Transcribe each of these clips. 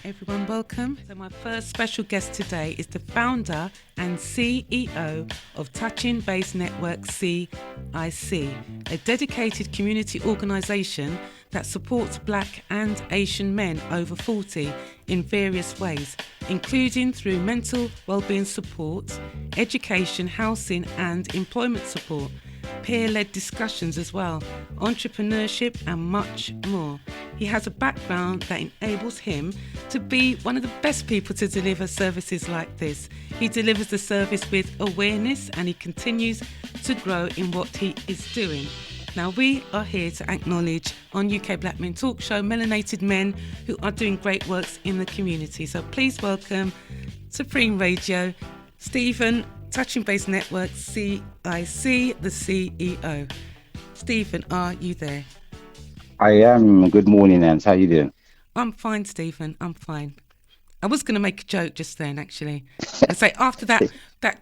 everyone, welcome. So my first special guest today is the founder and CEO of Touching Base Network C.I.C, a dedicated community organisation that supports Black and Asian men over 40 in various ways, including through mental wellbeing support, education, housing and employment support, peer-led discussions as well, entrepreneurship and much more. He has a background that enables him to be one of the best people to deliver services like this. He delivers the service with awareness and he continues to grow in what he is doing. Now, we are here to acknowledge on UK Black Men Talk Show Melanated Men who are doing great works in the community. So please welcome Supreme Radio, Stephen, Touching Base Network C.I.C, the CEO. Stephen, are you there? I am. Good morning, Nance. How you doing? I'm fine, Stephen. I'm fine. I was going to make a joke just then, actually, and say after that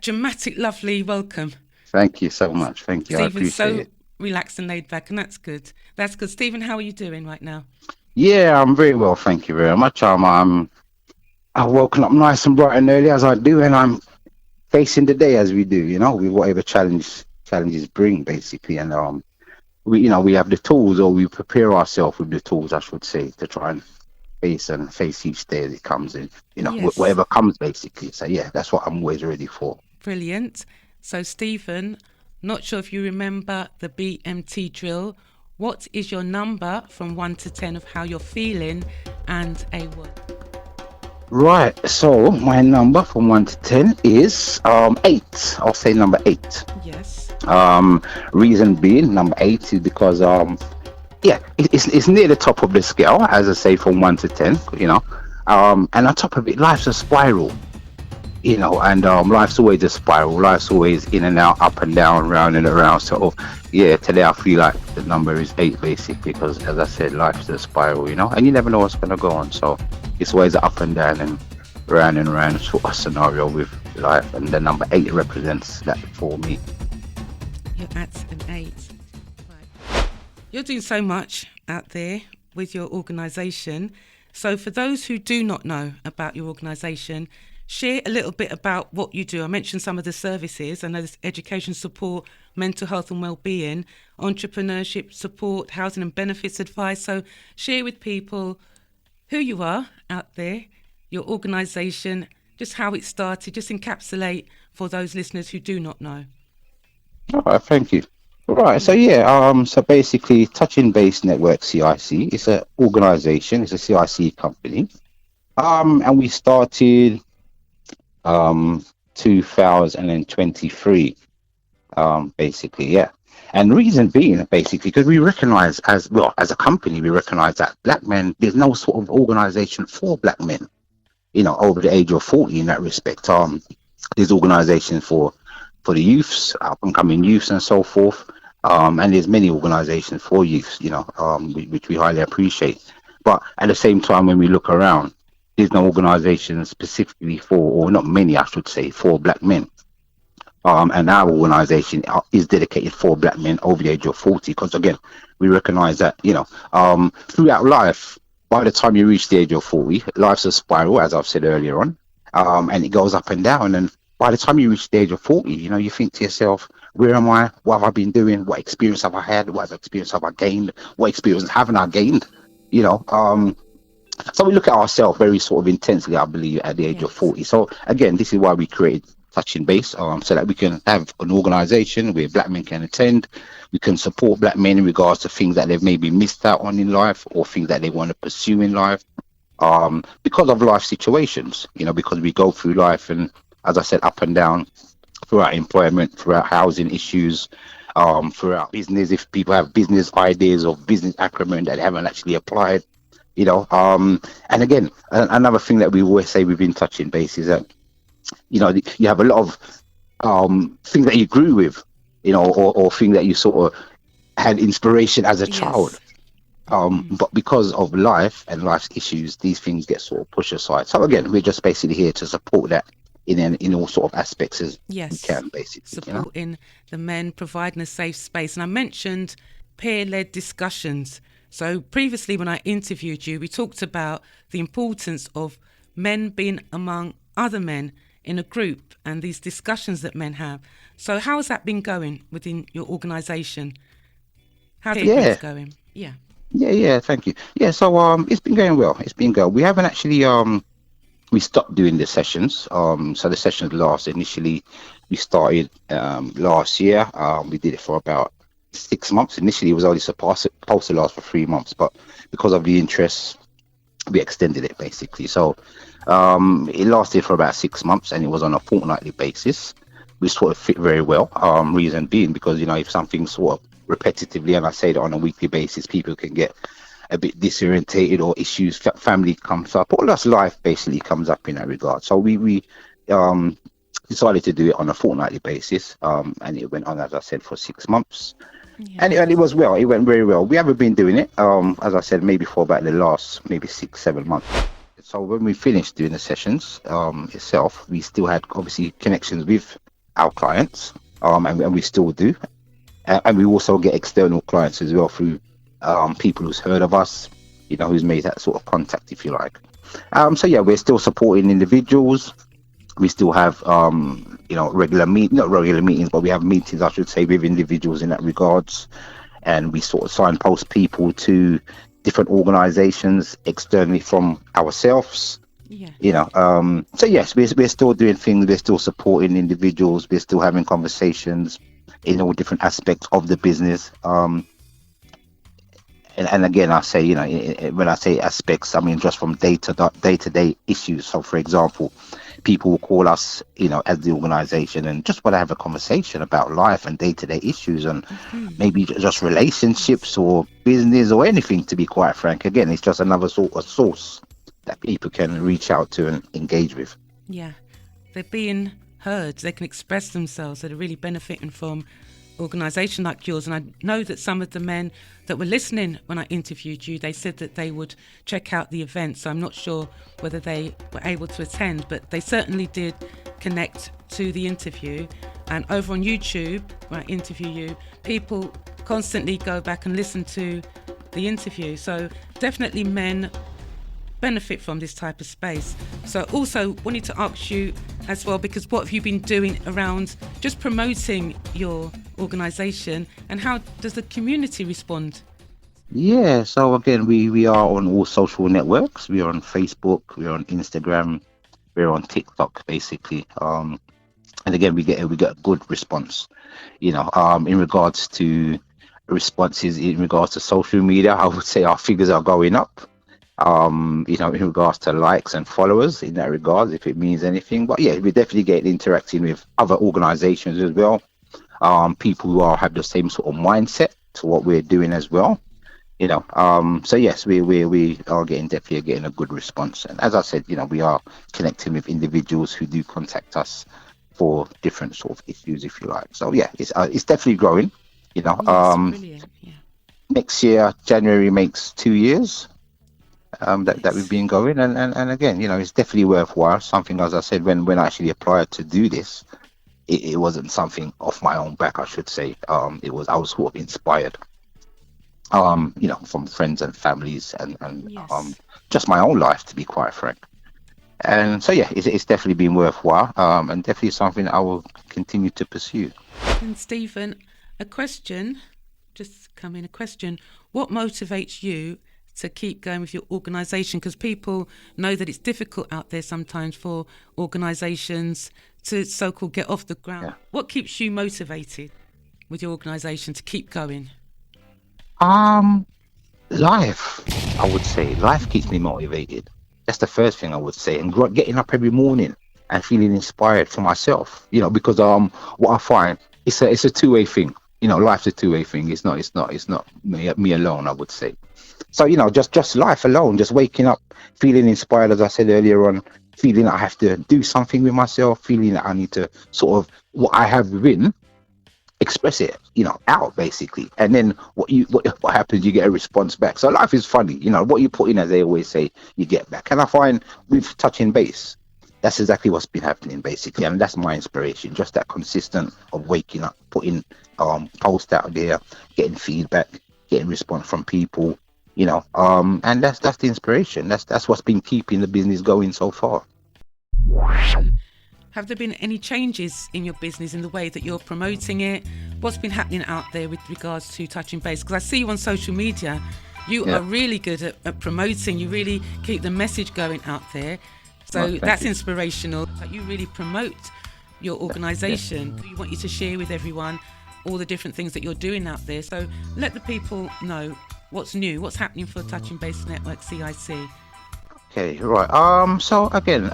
dramatic, lovely welcome. Thank you so much. Thank you. Stephen's I appreciate so it. relaxed and laid back, and that's good. That's good. Stephen, how are you doing right now? Yeah, I'm very well. Thank you very much. I've woken up nice and bright and early as I do, and I'm facing the day as we do. With whatever challenges bring, basically, and we have the tools, or we prepare ourselves with the tools, I should say, to try and face each day as it comes in. Yes. Whatever comes, basically. So yeah, that's what I'm always ready for. Brilliant. So, Stephen, not sure if you remember the BMT drill. What is your number from 1 to 10 of how you're feeling and a word? Right. So my number from 1 to 10 is 8. I'll say number 8. Yes. Reason being number 8 is because it's near the top of the scale, as I say, from 1 to 10. And on top of it, life's a spiral. And life's always a spiral. Life's always in and out, up and down, round and around. So today I feel like the number is 8, basically, because as I said, life's a spiral. And you never know what's gonna go on. So it's always up and down and round sort of scenario with life. And the number 8 represents that for me. You're at an 8. Right. You're doing so much out there with your organisation. So for those who do not know about your organisation, share a little bit about what you do. I mentioned some of the services. I know there's education support, mental health and wellbeing, entrepreneurship support, housing and benefits advice. So share with people who you are out there, your organisation, just how it started, just encapsulate for those listeners who do not know. All right, thank you. All right, so so basically, Touching Base Network CIC is an organisation, it's a CIC company, and we started 2023, basically, yeah. And reason being, basically, because we recognise as a company, we recognise that Black men, there's no sort of organisation for Black men, over the age of 40 in that respect. There's organisations for the youths, up and coming youths and so forth. And there's many organisations for youths, which we highly appreciate. But at the same time, when we look around, there's no organisation specifically for, or not many, I should say, for Black men. And our organisation is dedicated for Black men over the age of 40, because again, we recognise that, throughout life, by the time you reach the age of 40, life's a spiral, as I've said earlier on, and it goes up and down. And by the time you reach the age of 40, you think to yourself, where am I? What have I been doing? What experience have I had? What experience have I gained? What experience haven't I gained? So we look at ourselves very sort of intensely, I believe, at the age of 40. So again, this is why we created Touching Base, so that we can have an organisation where Black men can attend. We can support Black men in regards to things that they've maybe missed out on in life, or things that they want to pursue in life, because of life situations. Because we go through life, and as I said, up and down, throughout employment, throughout housing issues, throughout business. If people have business ideas or business acumen that they haven't actually applied. And again, another thing that we always say within Touching Base is that, you have a lot of things that you grew with, or things that you sort of had inspiration as a child. But because of life and life's issues, these things get sort of pushed aside. So again, we're just basically here to support that in all sort of aspects as we can, basically. Supporting the men, providing a safe space. And I mentioned peer-led discussions. So previously when I interviewed you, we talked about the importance of men being among other men in a group and these discussions that men have. So how has that been going within your organisation? How's the groups Yeah, going? Yeah. yeah. Thank you. Yeah, so it's been going well. It's been good. We haven't actually we stopped doing the sessions. So the sessions last initially we started last year. We did it for about 6 months. Initially, it was only supposed to last for 3 months, but because of the interest, we extended it basically. So it lasted for about 6 months, and it was on a fortnightly basis. We sort of fit very well. Reason being because if something sort of repetitively, and I say that on a weekly basis, people can get a bit disorientated or issues, family comes up, all that's life basically comes up in that regard. So we um decided to do it on a fortnightly basis, and it went on, as I said, for 6 months, Yeah. and it was well. It went very well. We haven't been doing it, as I said, maybe for about the last maybe 6 7 months. So when we finished doing the sessions itself, we still had obviously connections with our clients, and we still do. And we also get external clients as well through people who's heard of us, who's made that sort of contact, if you like. So yeah, we're still supporting individuals. We still have not regular meetings, but we have meetings, I should say, with individuals in that regards, and we sort of signpost people to different organizations externally from ourselves. Yeah. So yes, we're still doing things. We're still supporting individuals. We're still having conversations in all different aspects of the business. And again, I say, when I say aspects, I mean just from day-to-day issues. So, for example, people will call us, as the organization, and just want to have a conversation about life and day-to-day issues, and maybe just relationships or business or anything. To be quite frank, again, it's just another sort of source that people can reach out to and engage with. Yeah. They're being heard. They can express themselves. They're really benefiting from organisation like yours. And I know that some of the men that were listening when I interviewed you, they said that they would check out the event. So I'm not sure whether they were able to attend, but they certainly did connect to the interview. And over on YouTube, when I interview you, people constantly go back and listen to the interview. So definitely men benefit from this type of space. So also wanted to ask you as well, because what have you been doing around just promoting your organisation, and how does the community respond? Yeah, so again, we are on all social networks. We are on Facebook, we're on Instagram, we're on TikTok, basically. And again, we get a good response. In regards to responses in regards to social media, I would say our figures are going up. In regards to likes and followers in that regard, if it means anything. But yeah, we definitely get interacting with other organizations as well. People who have the same sort of mindset to what we're doing as well. So yes, we are definitely getting a good response. And as I said, we are connecting with individuals who do contact us for different sort of issues, if you like. So yeah, it's definitely growing. Yes, brilliant. Yeah. Next year, January makes 2 years. That we've been going, and again, it's definitely worthwhile. Something, as I said, when I actually applied to do this, it wasn't something off my own back, I should say. I was sort of inspired, from friends and families, and Yes. just my own life, to be quite frank. And so yeah, it's definitely been worthwhile, and definitely something I will continue to pursue. And Stephen, a question, just come in a question. What motivates you to keep going with your organisation? Because people know that it's difficult out there sometimes for organisations to so-called get off the ground. Yeah. What keeps you motivated with your organisation to keep going? Life, I would say. Life keeps me motivated. That's the first thing I would say. And getting up every morning and feeling inspired for myself. Because what I find, it's a two-way thing. Life's a two-way thing. It's not me alone, I would say. So just life alone, just waking up, feeling inspired, as I said earlier on, feeling that I have to do something with myself, feeling that I need to sort of what I have within, express it, out basically. And then what happens? You get a response back. So life is funny, what you put in, as they always say, you get back. And I find with touching base, that's exactly what's been happening basically, and that's my inspiration. Just that consistent of waking up, putting post out there, getting feedback, getting response from people. And that's the inspiration. That's what's been keeping the business going so far. So, have there been any changes in your business in the way that you're promoting it? What's been happening out there with regards to touching base? Because I see you on social media. You Yeah. are really good at promoting. You really keep the message going out there. Well, So thank that's you. inspirational. Like, you really promote your Yeah. organisation. We want you to share with everyone all the different things that you're doing out there. So let the people know what's new, what's happening for Touching Base Network CIC. Okay. Right. So again,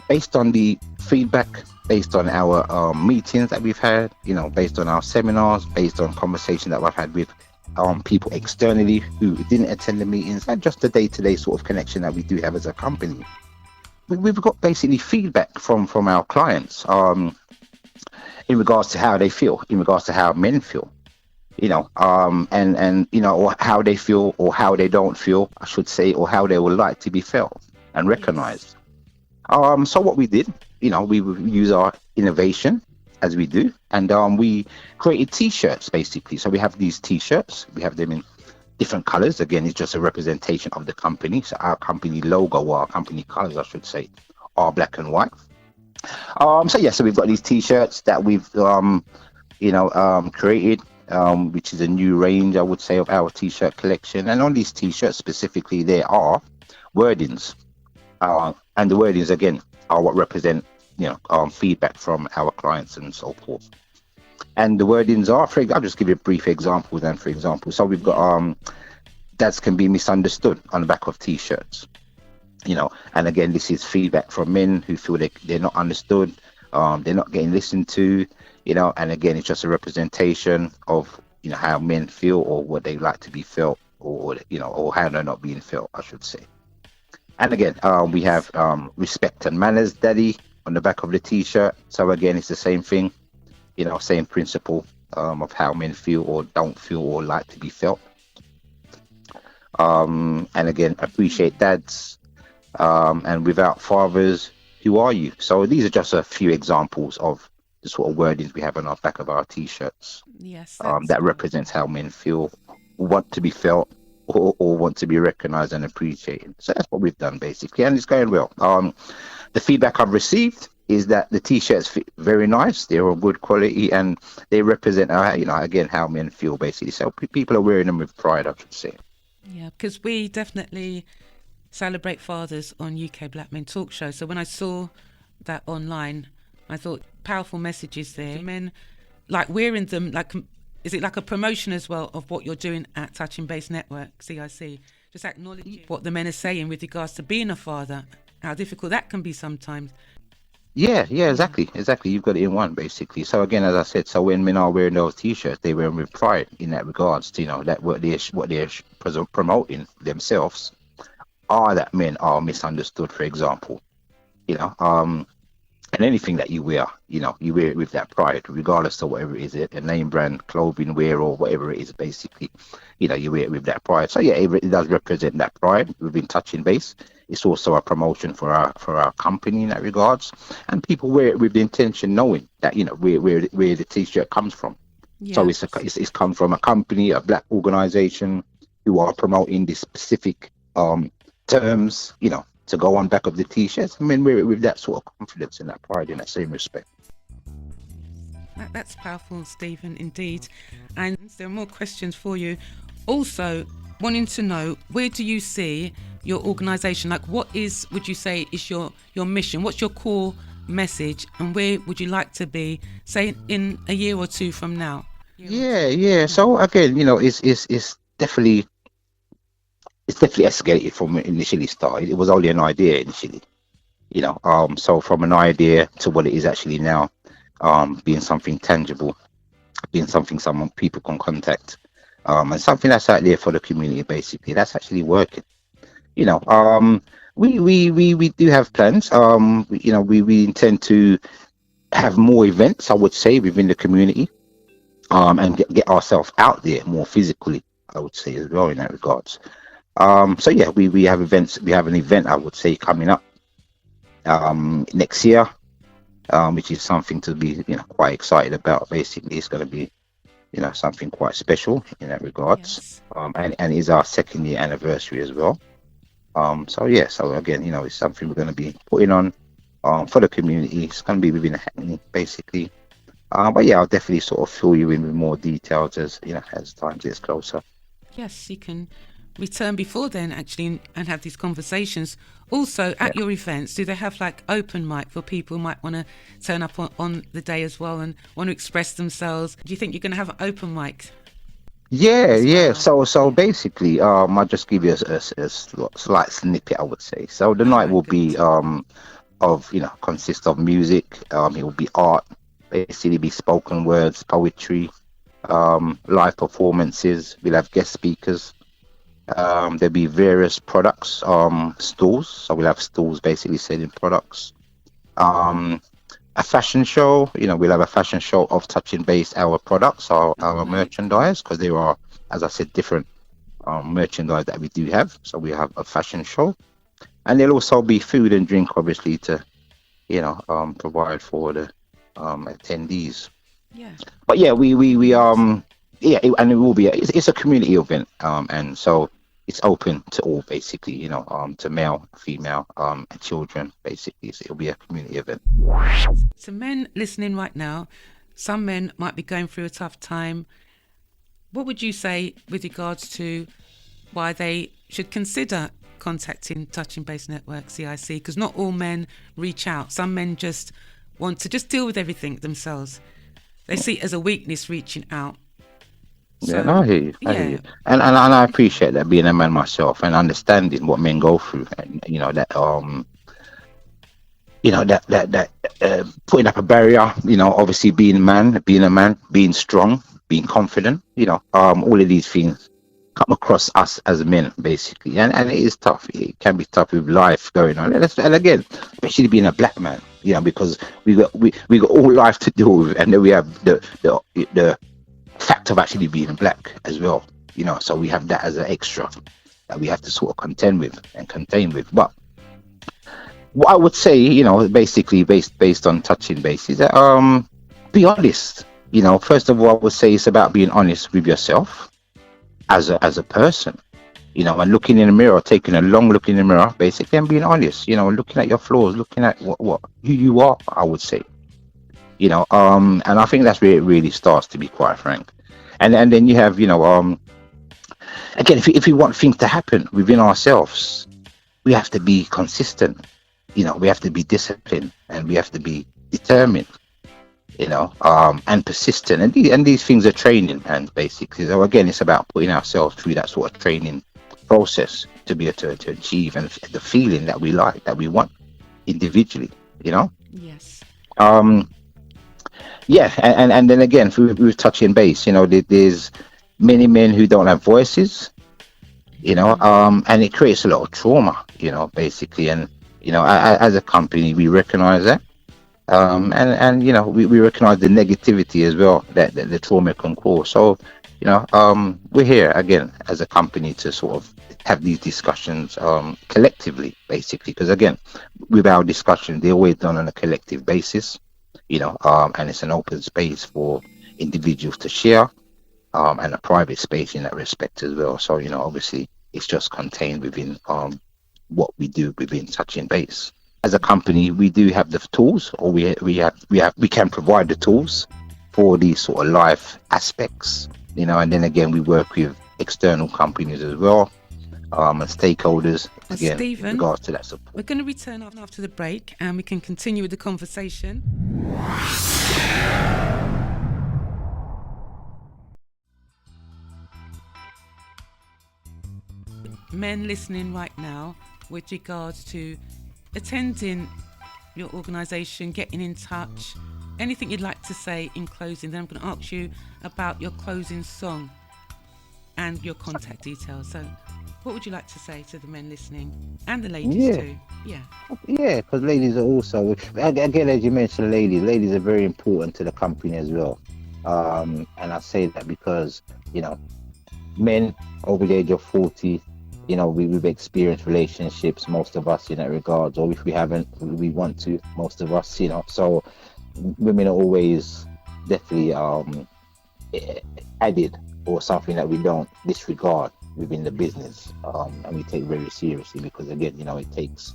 based on the feedback, based on our meetings that we've had, based on our seminars, based on conversations that I've had with people externally who didn't attend the meetings, and just the day-to-day sort of connection that we do have as a company, we've got basically feedback from our clients in regards to how they feel, in regards to how men feel, or how they feel, or how they don't feel, I should say, or how they would like to be felt and Yes. recognized. So what we did, we would use our innovation as we do, and we created T-shirts basically. So we have these T-shirts. We have them in different colors. Again, it's just a representation of the company. So our company logo, or our company colors, I should say, are black and white. So we've got these T-shirts that we've created. Which is a new range, I would say, of our T-shirt collection. And on these T-shirts specifically, there are wordings. And the wordings again are what represent feedback from our clients and so forth. And the wordings are, I'll just give you a brief example then. For example, so we've got Yeah. dads can be misunderstood on the back of T-shirts. And again, this is feedback from men who feel they're not understood, they're not getting listened to. And again, it's just a representation of how men feel, or what they like to be felt, or how they're not being felt, I should say. And again, we Yes. have respect and manners, daddy, on the back of the T-shirt. So again, it's the same thing, same principle of how men feel or don't feel or like to be felt. And again, appreciate dads. And without fathers, who are you? So these are just a few examples of the sort of wordings we have on our back of our T-shirts Yes, that's that powerful. represents how men feel, want to be felt, or want to be recognized and appreciated. So that's what we've done basically, and it's going well. The feedback I've received is that the T-shirts fit very nice. They're of good quality, and they represent, again, how men feel basically. So people are wearing them with pride, I should say. Yeah, because we definitely celebrate fathers on UK Black Men Talk Show. So when I saw that online, I thought powerful messages there. Men like wearing them, like, is it like a promotion as well of what you're doing at Touching Base Network CIC? Just acknowledging what the men are saying with regards to being a father, how difficult that can be sometimes. Yeah, Yeah. exactly. You've got it in one basically. So again, as I said, so when men are wearing those T-shirts, they wear them with pride in that regards to that what they're promoting themselves are that men are misunderstood, for example. You know, um, and anything that you wear it with that pride, regardless of whatever it is, a name brand clothing wear or whatever it is, basically, you wear it with that pride. So yeah, it does represent that pride within touching base. It's also a promotion for our company in that regards, and people wear it with the intention, knowing that where the t-shirt comes from. So Yeah. it's come from a company, a black organization who are promoting this specific terms, to go on back of the t-shirts. I mean, wear it with that sort of confidence and that pride in that same respect. That's powerful, Stephen, indeed. And there are more questions for you. Also, wanting to know, where do you see your organisation? Like, would you say, is your mission? What's your core message? And where would you like to be, say, in a year or two from now? Yeah. So again, it's definitely escalated from it initially started. It was only an idea initially, so from an idea to what it is actually now, being something tangible, being something someone people can contact, and something that's out there for the community. Basically, that's actually working. You know, we do have plans. We intend to have more events, I would say, within the community, and get ourselves out there more physically, I would say, as well in that regards. So yeah, we have events. We have an event, I would say, coming up next year, which is something to be quite excited about. Basically, it's going to be something quite special in that regards. Yes. And is our second year anniversary as well. So yeah, so again, it's something we're going to be putting on for the community. It's going to be within a Hackney, basically. But yeah, I'll definitely sort of fill you in with more details as time gets closer. Yes, you can return before then actually and have these conversations. Also, Yeah. at your events, do they have like open mic for people who might want to turn up on the day as well and want to express themselves? Do you think you're going to have an open mic Yeah, as yeah. well? So Yeah. basically, I'll just give you a slight snippet, I would say. So the All night right, will good. be consist of music. It will be art, basically be spoken words, poetry, live performances. We'll have guest speakers. There'll be various products, stalls. So we'll have stalls basically selling products. Um, a fashion show. We'll have a fashion show of touching base our products, All our right, cool. merchandise, because there are, as I said, different merchandise that we do have. So we have a fashion show, and there'll also be food and drink, obviously, to provide for the attendees. Yeah, But yeah, we really awesome. yeah, and it will be it's a community event, and so it's open to all, basically, to male, female, and children, basically. So it'll be a community event. So, men listening right now, some men might be going through a tough time. What would you say with regards to why they should consider contacting Touching Base Network CIC? Because not all men reach out. Some men just want to just deal with everything themselves. They see it as a weakness reaching out. Yeah, no, So, I hear you. I hear you, yeah, and I appreciate that, being a man myself and understanding what men go through, and that putting up a barrier, obviously being a man, being strong, being confident, all of these things come across us as men, basically, and it is tough. It can be tough with life going on, and again, especially being a black man, because we got all life to deal with, and then we have the fact of actually being black as well, so we have that as an extra that we have to sort of contend with and contain with. But what I would say, basically based on touching base, is that be honest. First of all, I would say it's about being honest with yourself as a person. And looking in the mirror, taking a long look in the mirror, basically, and being honest. Looking at your flaws, looking at what who you are. I would say. And I think that's where it really starts, to be quite frank. And then you have, again, if we want things to happen within ourselves, we have to be consistent. We have to be disciplined, and we have to be determined, and persistent. And these things are training, and basically, so again, it's about putting ourselves through that sort of training process to be able to achieve and the feeling that we like, that we want individually. You know. yes, Um, yeah, and then again, through touching base, there's many men who don't have voices, and it creates a lot of trauma, basically. And as a company, we recognize that, and we recognize the negativity as well that the trauma can cause. So we're here again as a company to sort of have these discussions collectively, basically, because again, with our discussion, they're always done on a collective basis, and it's an open space for individuals to share, and a private space in that respect as well. So obviously, it's just contained within what we do within touching base. As a company, we do have the tools, or we can provide the tools for these sort of life aspects, and then again, we work with external companies as well, and stakeholders, well, again, in Stephen, regards to that support. we're going to return after the break and we can continue with the conversation. Men listening right now with regards to attending your organisation, getting in touch, anything you'd like to say in closing. Then I'm going to ask you about your closing song and your contact details. So, what would you like to say to the men listening and the ladies Yeah, too? Yeah. yeah, because ladies are also, again, as you mentioned, ladies are very important to the company as well. And I say that because, you know, men over the age of 40, we've experienced relationships, most of us, in that regards, or if we haven't, we want to, most of us, so women are always definitely added, or something that we don't disregard within the business, and we take very seriously, because again, it takes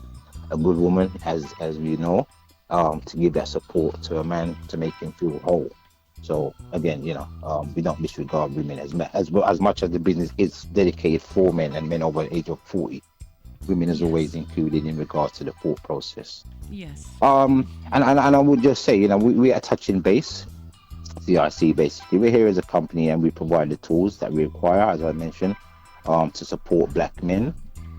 a good woman, as we know, to give that support to a man to make him feel whole. So again, we don't disregard women as much as the business is dedicated for men and men over the age of 40. Women is always Yes. included in regards to the thought process. Yes. And I would just say, we are touching base. CIC, basically, we're here as a company, and we provide the tools that we require, as I mentioned, to support black men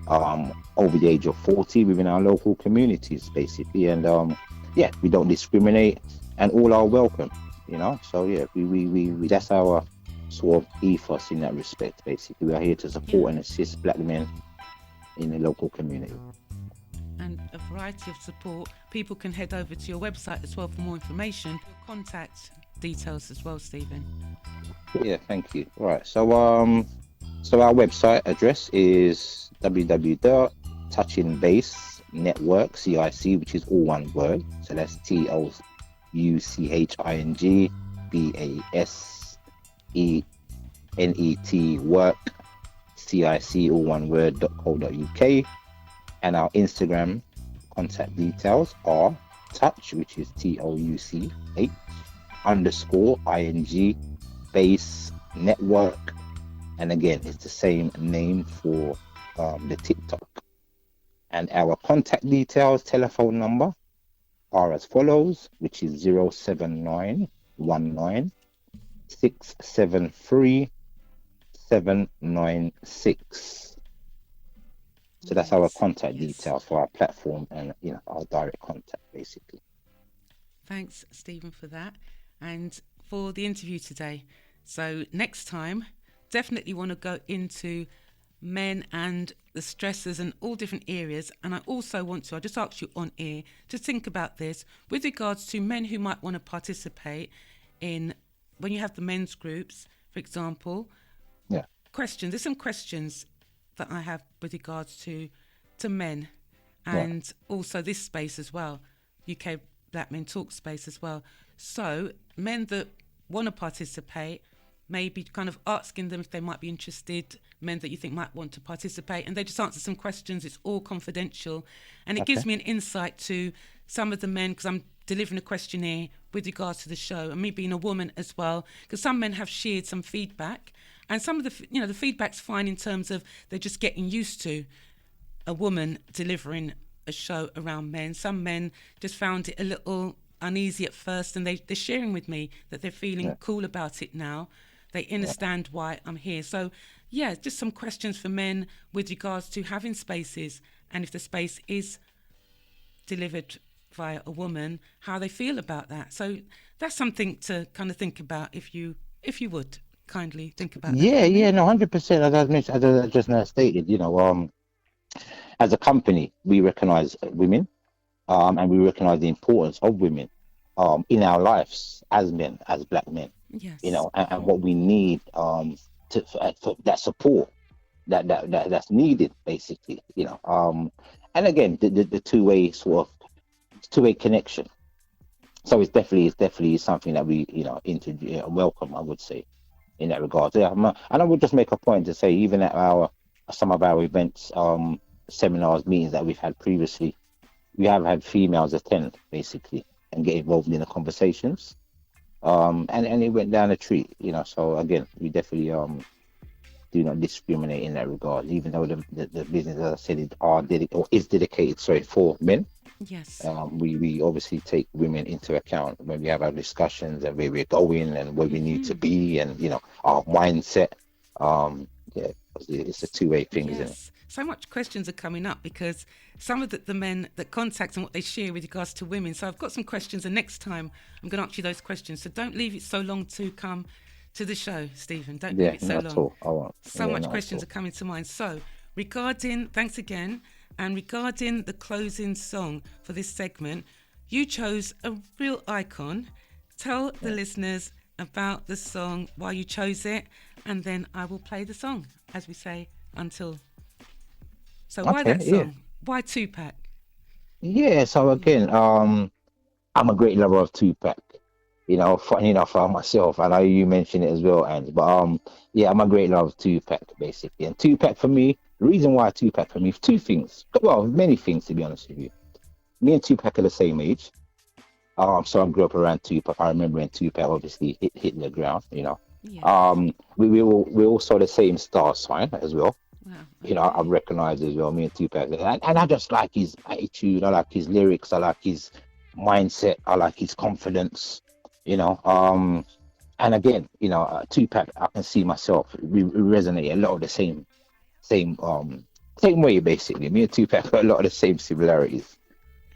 over the age of 40 within our local communities, basically. And yeah, we don't discriminate, and all are welcome. So yeah, we that's our sort of ethos in that respect. Basically, we are here to Yeah. support and assist black men in the local community. And a variety of support. People can head over to your website as well for more information. Your contact details as well, Stephen. Yeah, thank you. Right. So our website address is www.touchingbase network CIC, which is all one word. So that's TOUCHINGBASENET work CIC, all one word, .co.uk. And our Instagram contact details are touch, which is TOUCH underscore ING base network. And again, it's the same name for the TikTok. And our contact details, telephone number, are as follows, which is 07919673796. So that's our Yes. contact Yes. details for our platform, and our direct contact, basically. Thanks, Stephen, for that. And for the interview today. So next time, definitely want to go into men and the stresses and all different areas. And I also want to, I just asked you on air to think about this with regards to men who might want to participate in, when you have the men's groups, for example, Yeah, questions. There's some questions that I have with regards to men, right. and also this space as well, UK Black Men Talk space as well. So men that want to participate, maybe kind of asking them if they might be interested, men that you think might want to participate, and they just answer some questions. It's all confidential, and it gives Okay. me an insight to some of the men, because I'm delivering a questionnaire with regards to the show, and me being a woman as well, because some men have shared some feedback, and some of the feedback's fine in terms of they're just getting used to a woman delivering a show around men. Some men just found it a little uneasy at first, and they're sharing with me that they're feeling Yeah, cool about it now. They yeah. understand why I'm here. So, yeah, just some questions for men with regards to having spaces, and if the space is delivered via a woman, how they feel about that. So that's something to kind of think about, if you would kindly think about that Yeah, for me. yeah, no, 100%. As I mentioned, as I just now stated, as a company, we recognize women, and we recognize the importance of women, in our lives as men, as black men, Yes. and what we need, for that support that's needed, basically, and again, the two-way sort of two-way connection. So it's definitely something that we, welcome, I would say, in that regard. Yeah, and I would just make a point to say, even at our some of our events, seminars, meetings that we've had previously, we have had females attend, basically, and get involved in the conversations. And it went down a treat, So again, we definitely do not discriminate in that regard, even though the business, as I said, is dedicated, sorry, for men. Yes. We obviously take women into account when we have our discussions, and where we're going and where we need to be, and our mindset. Yeah, it's a two-way thing, isn't it? Yes. So much questions are coming up because some of the men that contact and what they share with regards to women. So I've got some questions, and next time I'm going to ask you those questions. So don't leave it so long to come to the show, Stephen. Don't leave Yeah, it so not at long. all. I won't. So Yeah, much not at questions all. are coming to mind. So thanks again, and regarding the closing song for this segment, you chose a real icon. Tell the Yeah. listeners about the song, why you chose it, and then I will play the song, as we say, until. So why Okay. that Yeah. song? Why Tupac? Yeah. So Yeah. again, I'm a great lover of Tupac. funny enough for myself, I know you mentioned it as well, and but yeah, I'm a great love of Tupac basically, and Tupac for me, the reason why Tupac for me, two things, well, many things to be honest with you. Me and Tupac are the same age. So I grew up around Tupac. I remember when Tupac obviously hit the ground. Yeah. We all saw the same star sign as well. Wow. I Okay. recognize as well, me and Tupac, and I just like his attitude. I like his lyrics. I like his mindset. I like his confidence. And again, Tupac, I can see myself. We resonate a lot of the same way basically. Me and Tupac got a lot of the same similarities.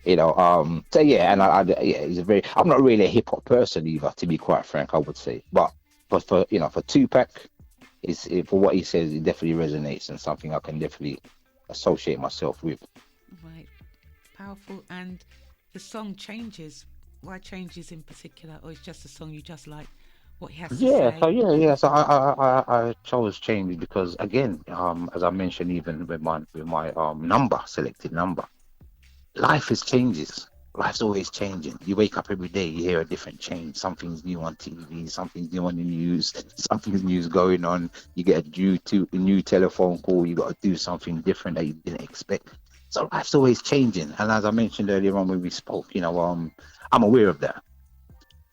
So yeah, and yeah, he's a very. I'm not really a hip hop person either, to be quite frank. I would say, but for Tupac, for what he says, it definitely resonates and something I can definitely associate myself with. Right. Powerful. And the song Changes. Why Changes in particular, or it's just a song you just like what he has to Yeah, so say? yeah. So I chose change because again, as I mentioned, even with my selected number. Life is changes. Life's always changing. You wake up every day, you hear a different change. Something's new on TV, something's new on the news, something's new going on. You get a new telephone call. You got to do something different that you didn't expect. So life's always changing. And as I mentioned earlier on when we spoke, I'm aware of that.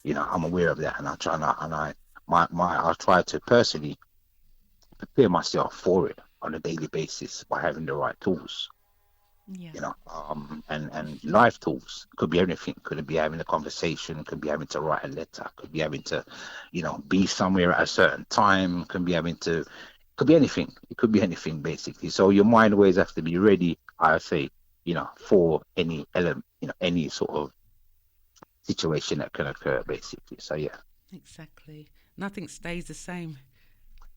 I'm aware of that, and I try not, and I try to personally prepare myself for it on a daily basis by having the right tools. Yeah. And life tools could be anything. Could be having a conversation, could be having to write a letter, could be having to, be somewhere at a certain time, could be anything. It could be anything basically. So your mind always has to be ready, I say, for any element, any sort of situation that can occur basically. So yeah. Exactly. Nothing stays the same.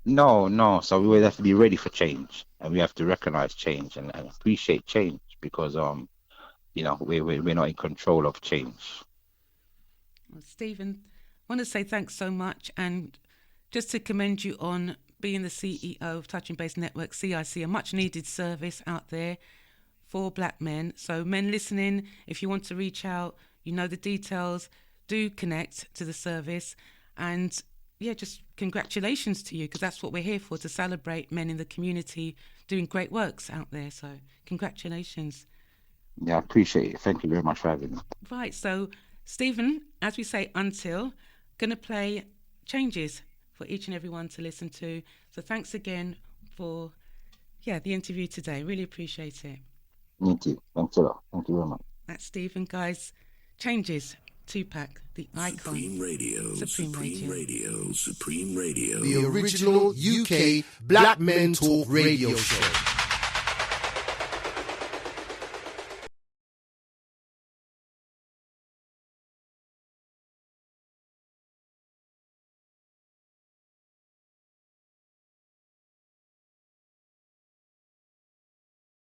No, no. So we always Yeah. have to be ready for change, and we have to recognize change and appreciate change because we're not in control of change. Well, Stephen, I want to say thanks so much, and just to commend you on being the CEO of Touching Base Network, CIC, a much needed service out there for black men. So men listening, if you want to reach out, you know the details, do connect to the service. And yeah, just congratulations to you, because that's what we're here for, to celebrate men in the community doing great works out there. So congratulations. Yeah, I appreciate it. Thank you very much for having me. Right, so Stephen, as we say, gonna play Changes for each and everyone to listen to. So thanks again for the interview today. Really appreciate it. Me too. Thanks a lot. Thank you very much. That's Stephen, guys. Changes. Tupac, the icon. Supreme Radio, Supreme Radio. Radio, Supreme Radio. The original UK Black Men Talk radio show.